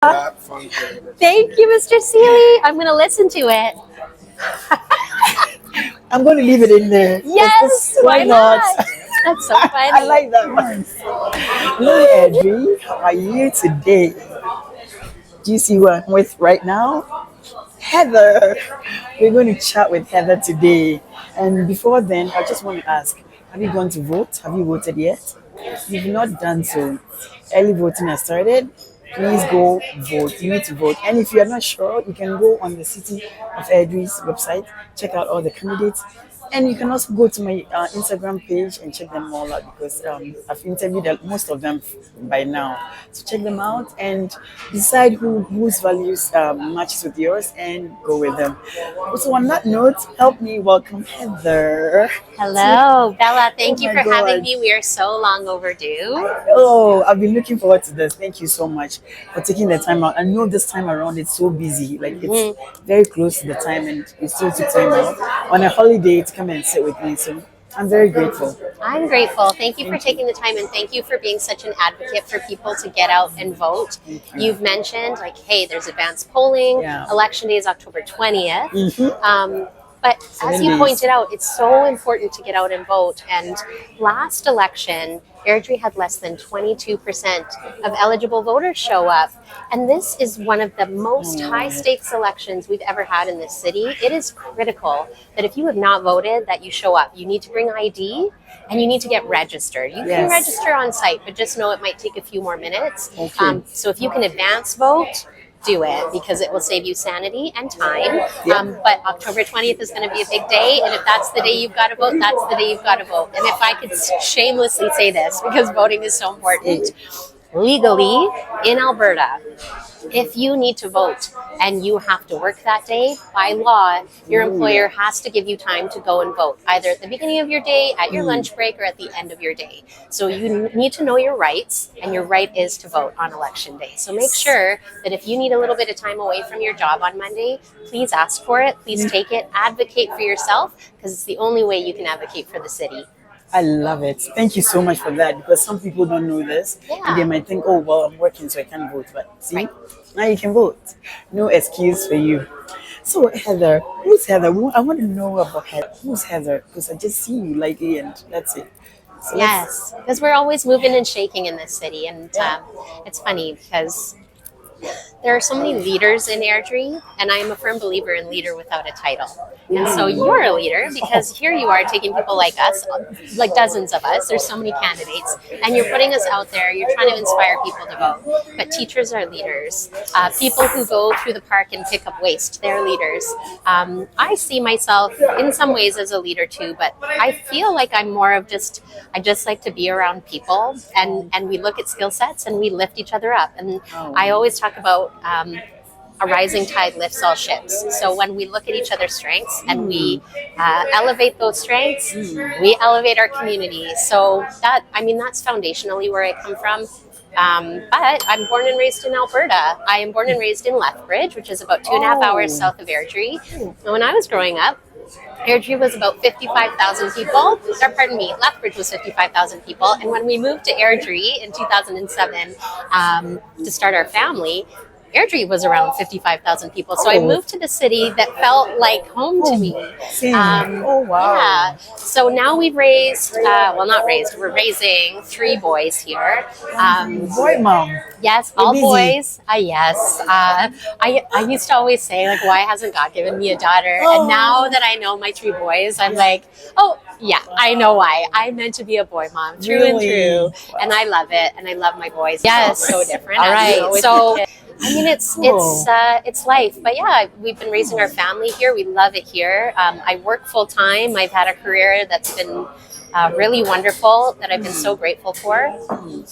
Thank you, Mr. Seeley. I'm going to listen to it. I'm going to leave it in there. Yes, why not? That's so funny. I like that one. Hello, Airdrie. How are you today? Do you see who I'm with right now? Heather. We're going to chat with Heather today. And before then, I just want to ask, have you gone to vote? Have you voted yet? If you've not done so, early voting has started. Please go vote. You need to vote. And if you are not sure, you can go on the City of Airdrie's website, check out all the candidates. And you can also go to my Instagram page and check them all out because I've interviewed most of them by now. So check them out and decide whose values matches with yours and go with them. So on that note, help me welcome Heather. Hello, Bella. Thank you for God. having me. We are so long overdue. Oh, I've been looking forward to this. Thank you so much for taking the time out. I know this time around it's so busy. Like it's very close to the time and you still took time out on a holiday to come and sit with me. So I'm very grateful. I'm grateful. Thank you for taking the time and thank you for being such an advocate for people to get out and vote. You've mentioned like, hey, there's advanced polling. Yeah. Election day is October 20th. But as you pointed out, it's so important to get out and vote. And last election, Airdrie had less than 22% of eligible voters show up. And this is one of the most high-stakes elections we've ever had in this city. It is critical that if you have not voted, that you show up. You need to bring ID and you need to get registered. You can register on site, but just know it might take a few more minutes. Okay. So if you can advance vote, do it because it will save you sanity and time. But October 20th is going to be a big day, and if that's the day you've got to vote, that's the day you've got to vote. And if I could shamelessly say this, because voting is so important, legally in Alberta, if you need to vote and you have to work that day, by law, your employer has to give you time to go and vote, either at the beginning of your day, at your lunch break, or at the end of your day. So you need to know your rights, and your right is to vote on election day. So make sure that if you need a little bit of time away from your job on Monday, please ask for it, please take it, advocate for yourself, because it's the only way you can advocate for the city. I love it. Thank you so much for that because some people don't know this. And they might think, oh, well, I'm working so I can't vote. But see, now you can vote. No excuse for you. So, Heather, who's Heather? I want to know about Heather. Who's Heather? Because I just see you lightly and that's it. So yes, because we're always moving and shaking in this city. And it's funny because there are so many leaders in Airdrie, and I am a firm believer in leader without a title. And so you're a leader because here you are taking people like us, like dozens of us, there's so many candidates, and you're putting us out there, you're trying to inspire people to vote. But teachers are leaders. People who go through the park and pick up waste, they're leaders. I see myself in some ways as a leader too, but I feel like I'm more of I just like to be around people, and we look at skill sets and we lift each other up. And I always talk about a rising tide lifts all ships. So when we look at each other's strengths and we elevate those strengths, we elevate our community. So that's foundationally where I come from. But I'm born and raised in Alberta. I am born and raised in Lethbridge, which is about 2.5 hours south of Airdrie. And when I was growing up, Airdrie was about 55,000 people. Lethbridge was 55,000 people. And when we moved to Airdrie in 2007 to start our family, Airdrie was around 55,000 people. So I moved to the city that felt like home to me. oh, wow. Yeah. So now we've raised, we're raising 3 boys here. Boy, mom. Yes, all boys. Yes. I used to always say, like, why hasn't God given me a daughter? And now that I know my 3 boys, I'm like, oh, yeah, I know why. I'm meant to be a boy mom, through and through. Wow. And I love it. And I love my boys. Yes. It's so different. All right. So it's life. But yeah, we've been raising our family here. We love it here. I work full time. I've had a career that's been really wonderful that I've been so grateful for.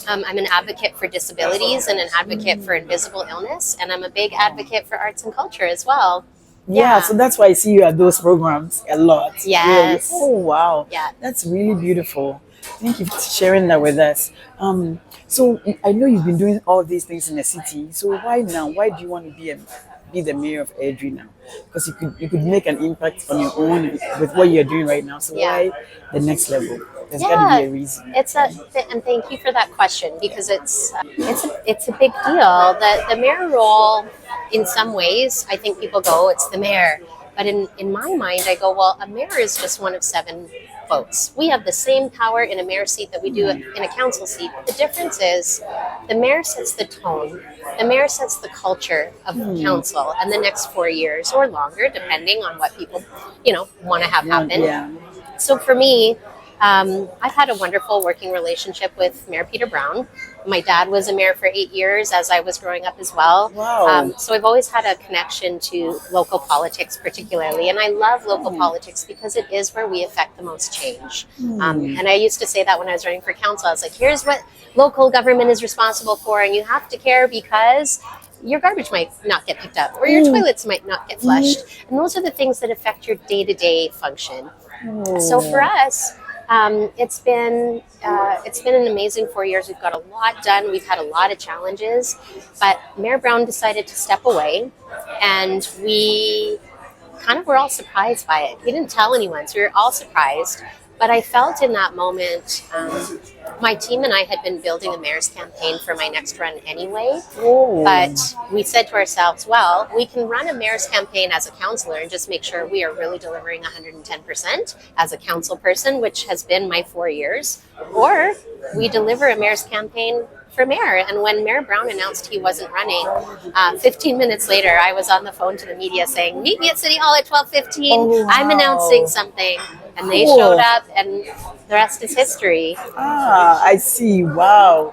I'm an advocate for disabilities and an advocate for invisible illness. And I'm a big advocate for arts and culture as well. Yeah, so that's why I see you at those programs a lot. Yes. Really. Oh, wow. Yeah. That's really beautiful. Thank you for sharing that with us. So I know you've been doing all these things in the city. So why now? Why do you want to be the mayor of Airdrie now? Because you could make an impact on your own with what you're doing right now. So why the next level? There's got to be a reason. And thank you for that question, because it's a big deal. The mayor role, in some ways, I think people go, it's the mayor. But in my mind, I go, well, a mayor is just one of 7 votes. We have the same power in a mayor seat that we do in a council seat. The difference is the mayor sets the tone. The mayor sets the culture of council and the next 4 years or longer, depending on what people, want to have happen. Yeah. So for me, I've had a wonderful working relationship with Mayor Peter Brown. My dad was a mayor for 8 years as I was growing up as well. Wow. So I've always had a connection to local politics particularly. And I love local politics because it is where we affect the most change. And I used to say that when I was running for council. I was like, here's what local government is responsible for. And you have to care because your garbage might not get picked up or your toilets might not get flushed. And those are the things that affect your day-to-day function. So for us, it's been an amazing 4 years. We've got a lot done. We've had a lot of challenges, but Mayor Brown decided to step away, and we kind of were all surprised by it. He didn't tell anyone, so we were all surprised. But I felt in that moment, my team and I had been building a mayor's campaign for my next run anyway. But we said to ourselves, well, we can run a mayor's campaign as a councillor and just make sure we are really delivering 110% as a council person, which has been my 4 years. Or we deliver a mayor's campaign for mayor. And when Mayor Brown announced he wasn't running, 15 minutes later, I was on the phone to the media saying, meet me at City Hall at 12:15. I'm announcing something. And they showed up, and the rest is history. I see. Wow.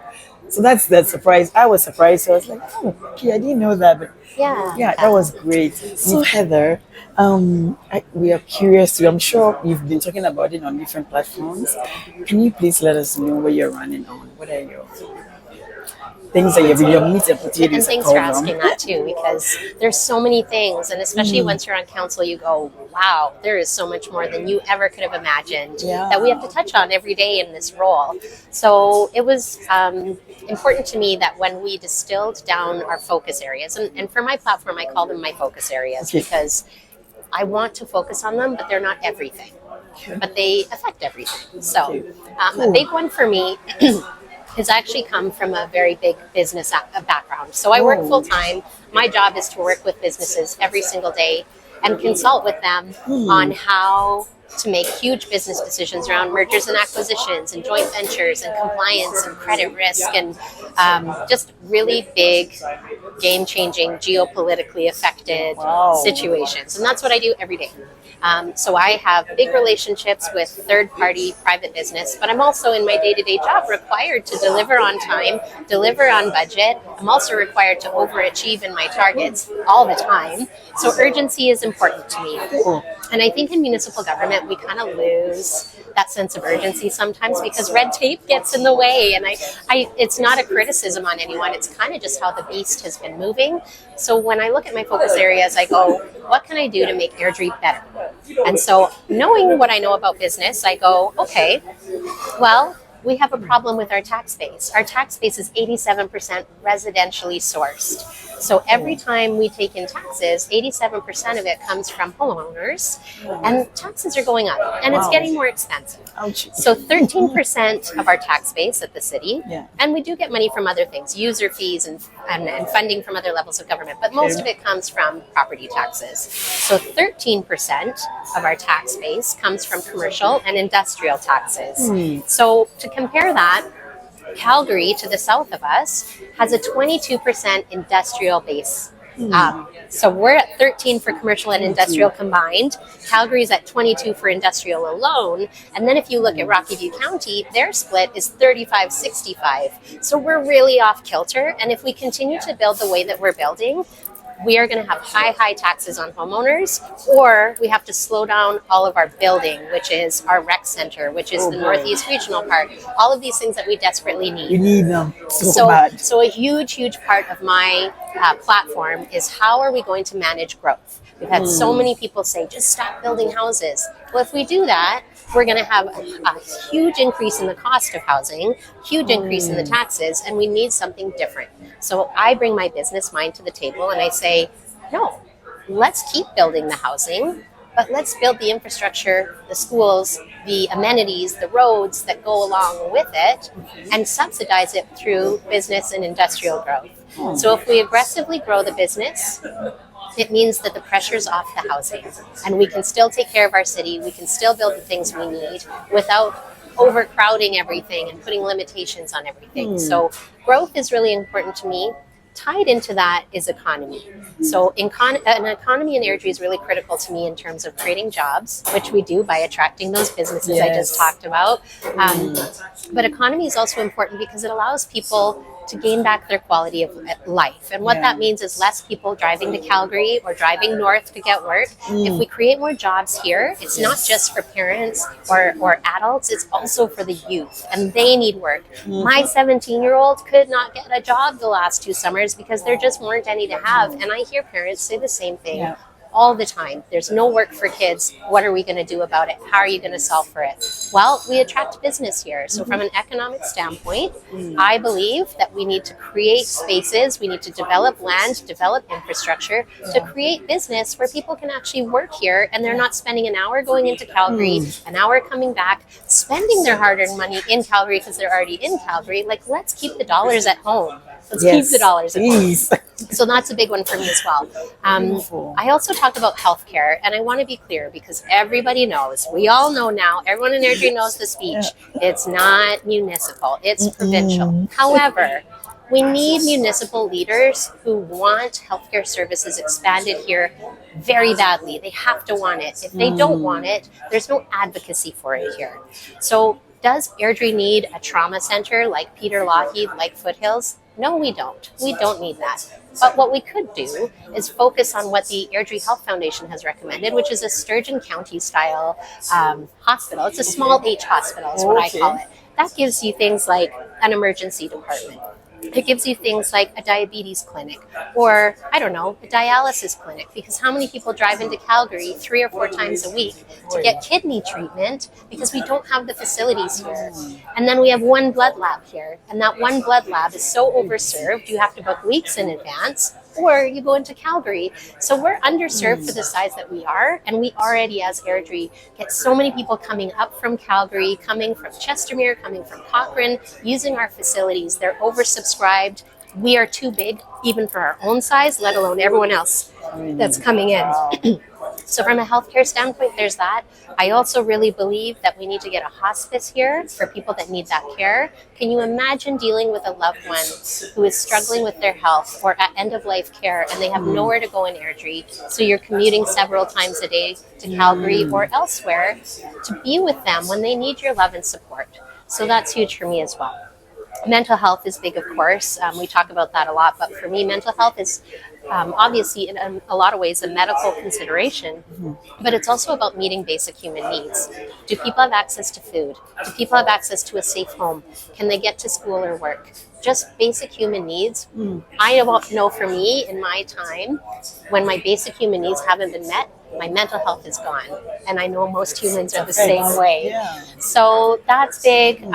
So that's the surprise. I was surprised. So I was like, oh, okay, I didn't know that. But yeah, that was great. So Heather, we are curious. I'm sure you've been talking about it on different platforms. Can you please let us know where you're running on? What are your things that your meat and potatoes? And thanks for asking that too, because there's so many things, and especially once you're on council, you go, wow, there is so much more than you ever could have imagined that we have to touch on every day in this role. So it was important to me that when we distilled down our focus areas, and for my platform, I call them my focus areas because I want to focus on them, but they're not everything, but they affect everything. So a big one for me has actually come from a very big business background. So I work full time. My job is to work with businesses every single day and consult with them on how to make huge business decisions around mergers and acquisitions and joint ventures and compliance and credit risk and just really big, game-changing, geopolitically affected situations. And that's what I do every day. So I have big relationships with third-party private business, but I'm also in my day-to-day job required to deliver on time, deliver on budget. I'm also required to overachieve in my targets all the time. So urgency is important to me. And I think in municipal government, we kind of lose that sense of urgency sometimes because red tape gets in the way. And it's not a criticism on anyone. It's kind of just how the beast has been moving. So when I look at my focus areas, I go, what can I do to make Airdrie better? And so knowing what I know about business, I go, okay, well, we have a problem with our tax base. Our tax base is 87% residentially sourced. So every time we take in taxes, 87% of it comes from homeowners, and taxes are going up, and it's getting more expensive. So 13% of our tax base at the city, and we do get money from other things, user fees and funding from other levels of government, but most of it comes from property taxes. So 13% of our tax base comes from commercial and industrial taxes. So to compare that, Calgary, to the south of us, has a 22% industrial base. So we're at 13 for commercial and industrial combined. Calgary's at 22 for industrial alone. And then if you look at Rocky View County, their split is 35-65. So we're really off kilter. And if we continue to build the way that we're building, we are going to have high taxes on homeowners, or we have to slow down all of our building, which is our rec center, which is the Northeast Regional Park, all of these things that we desperately need. You need them so bad. So a huge part of my platform is how are we going to manage growth? We've had so many people say, just stop building houses. Well, if we do that, we're going to have a huge increase in the cost of housing, huge increase in the taxes, and we need something different. So I bring my business mind to the table and I say, no, let's keep building the housing, but let's build the infrastructure, the schools, the amenities, the roads that go along with it, and subsidize it through business and industrial growth. So if we aggressively grow the business, it means that the pressure's off the housing, and we can still take care of our city, we can still build the things we need without overcrowding everything and putting limitations on everything. So growth is really important to me. Tied into that is economy. So an economy in Airdrie is really critical to me in terms of creating jobs, which we do by attracting those businesses I just talked about. But economy is also important because it allows people to gain back their quality of life. And what that means is less people driving to Calgary or driving north to get work. If we create more jobs here, it's not just for parents or adults, it's also for the youth, and they need work. My 17-year-old could not get a job the last 2 summers because there just weren't any to have. And I hear parents say the same thing all the time. There's no work for kids. What are we going to do about it? How are you going to solve for it? Well, we attract business here. So from an economic standpoint, I believe that we need to create spaces. We need to develop land, develop infrastructure to create business where people can actually work here, and they're not spending an hour going into Calgary, an hour coming back, spending their hard-earned money in Calgary because they're already in Calgary. Like, let's keep the dollars at home. Let's keep the dollars at home. So that's a big one for me as well. I also talk about healthcare, and I want to be clear because everybody knows, we all know now, everyone in Airdrie knows the speech. It's not municipal, it's provincial. However, we need municipal leaders who want healthcare services expanded here very badly. They have to want it. If they don't want it, there's no advocacy for it here. So does Airdrie need a trauma center like Peter Lougheed, like Foothills? No, we don't. We don't need that. But what we could do is focus on what the Airdrie Health Foundation has recommended, which is a Sturgeon County-style hospital. It's a small H hospital is what I call it. That gives you things like an emergency department. It gives you things like a diabetes clinic or, I don't know, a dialysis clinic, because how many people drive into Calgary 3 or 4 times a week to get kidney treatment because we don't have the facilities here. And then we have one blood lab here, and that one blood lab is so overserved, you have to book weeks in advance, or you go into Calgary. So we're underserved for the size that we are, and we already, as Airdrie, get so many people coming up from Calgary, coming from Chestermere, coming from Cochrane, using our facilities. They're oversubscribed. We are too big, even for our own size, let alone everyone else that's coming in. So from a healthcare standpoint, there's that. I also really believe that we need to get a hospice here for people that need that care. Can you imagine dealing with a loved one who is struggling with their health or at end-of-life care, and they have nowhere to go in Airdrie, so you're commuting several times a day to Calgary or elsewhere to be with them when they need your love and support. So that's huge for me as well. Mental health is big, of course. We talk about that a lot, but for me, mental health is obviously in a lot of ways a medical consideration, but it's also about meeting basic human needs. Do people have access to food? Do people have access to a safe home? Can they get to school or work? Just basic human needs. I know for me, in my time, when my basic human needs haven't been met, my mental health is gone. And I know most humans are the same way. So that's big.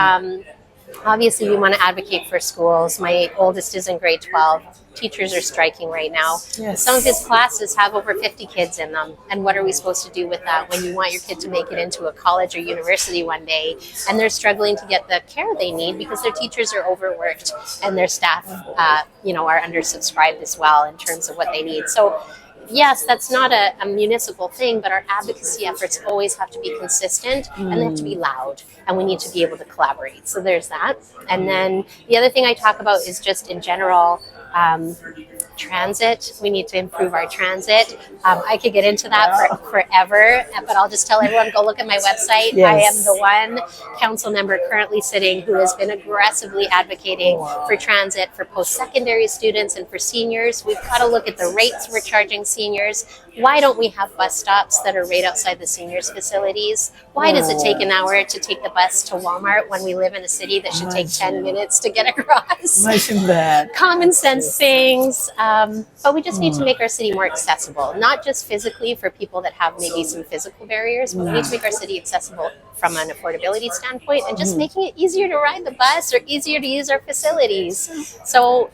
Obviously, we want to advocate for schools. My oldest is in grade 12. Teachers are striking right now. Some of his classes have over 50 kids in them. And what are we supposed to do with that when you want your kid to make it into a college or university one day, and they're struggling to get the care they need because their teachers are overworked and their staff are undersubscribed as well in terms of what they need. So yes, that's not a municipal thing, but our advocacy efforts always have to be consistent and they have to be loud, and we need to be able to collaborate. So there's that. And then the other thing I talk about is just in general, transit. We need to improve our transit. I could get into that for forever, but I'll just tell everyone, go look at my website. I am the one council member currently sitting who has been aggressively advocating for transit for post-secondary students and for seniors. We've got to look at the rates we're charging seniors. Why don't we have bus stops that are right outside the seniors' facilities? Why does it take an hour to take the bus to Walmart when we live in a city that should take 10 minutes to get across? Imagine that. Common sense Yes. things. But we just need to make our city more accessible, not just physically for people that have maybe some physical barriers, but we need to make our city accessible from an affordability standpoint and just making it easier to ride the bus or easier to use our facilities. So,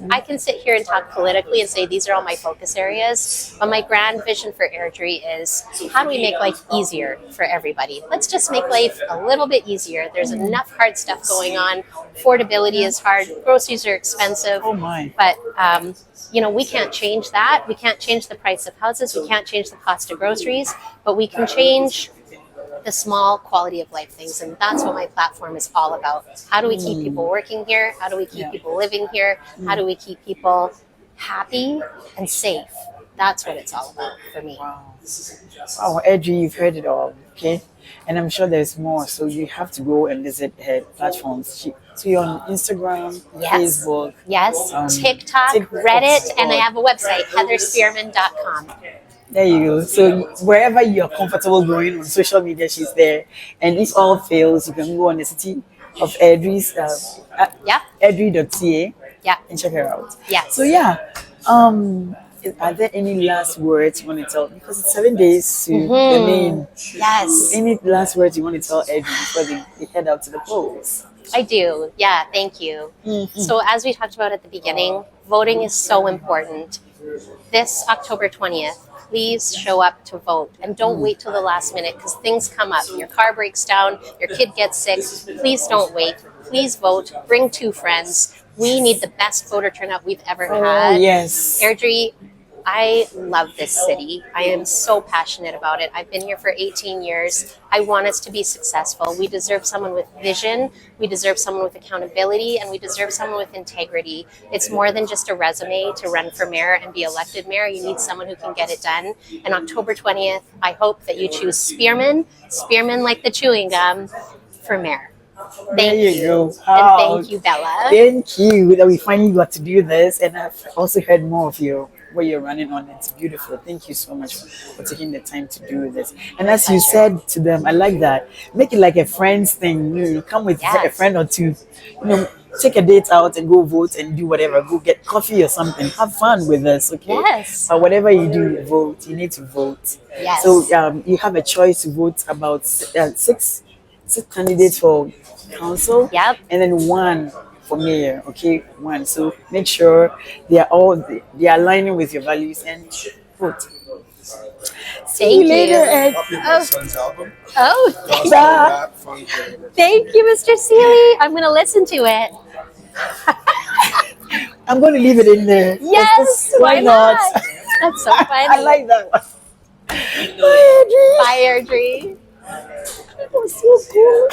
I can sit here and talk politically and say these are all my focus areas, but my grand vision for Airdrie is how do we make life easier for everybody? Let's just make life a little bit easier. There's enough hard stuff going on. Affordability is hard. Groceries are expensive. Oh my. But, we can't change that. We can't change the price of houses. We can't change the cost of groceries, but we can change the small quality of life things. And that's what my platform is all about. How do we keep people working here? How do we keep people living here? How do we keep people happy and safe? That's what it's all about for me. Wow. Wow, Airdrie, you've heard it all, okay? And I'm sure there's more, so you have to go and visit her platforms. So you're on Instagram, Yes. Facebook. Yes, TikTok, Reddit, and I have a website, heatherspearman.com. There you go. So wherever you're comfortable going on social media, she's there. And if all fails, you can go on the city of Airdrie's, airdrie.ca, and check her out. Yes. So are there any last words you want to tell? Because it's 7 days to the main. Yes. Any last words you want to tell Airdrie before they head out to the polls? I do. Yeah, thank you. So as we talked about at the beginning, voting is so important. This October 20th, please show up to vote and don't wait till the last minute because things come up. Your car breaks down, your kid gets sick. Please don't wait. Please vote. Bring 2 friends. We need the best voter turnout we've ever had. Oh, yes. Airdrie, I love this city. I am so passionate about it. I've been here for 18 years. I want us to be successful. We deserve someone with vision. We deserve someone with accountability, and we deserve someone with integrity. It's more than just a resume to run for mayor and be elected mayor. You need someone who can get it done. And October 20th, I hope that you choose Spearman like the chewing gum, for mayor. Thank you. Go. And thank you, Bella. Thank you that we finally got to do this. And I've also heard more of what you're running on. It's beautiful. Thank you so much for taking the time to do this. And as you said to them, I like that. Make it like a friends thing. You come with a friend or two. Take a date out and go vote and do whatever. Go get coffee or something. Have fun with us, okay? Yes. But whatever you do, vote. You need to vote. Yes. So you have a choice to vote about six candidates for council. Yep. And then 1 for mayor, okay? 1. So make sure they are aligning with your values and vote. See you later, Ed. Up my son's album. Thank you, Mr. Seeley. I'm going to listen to it. I'm going to leave it in there. Yes, why not? That's so funny. I like that one. Bye, Airdrie. That was so cool.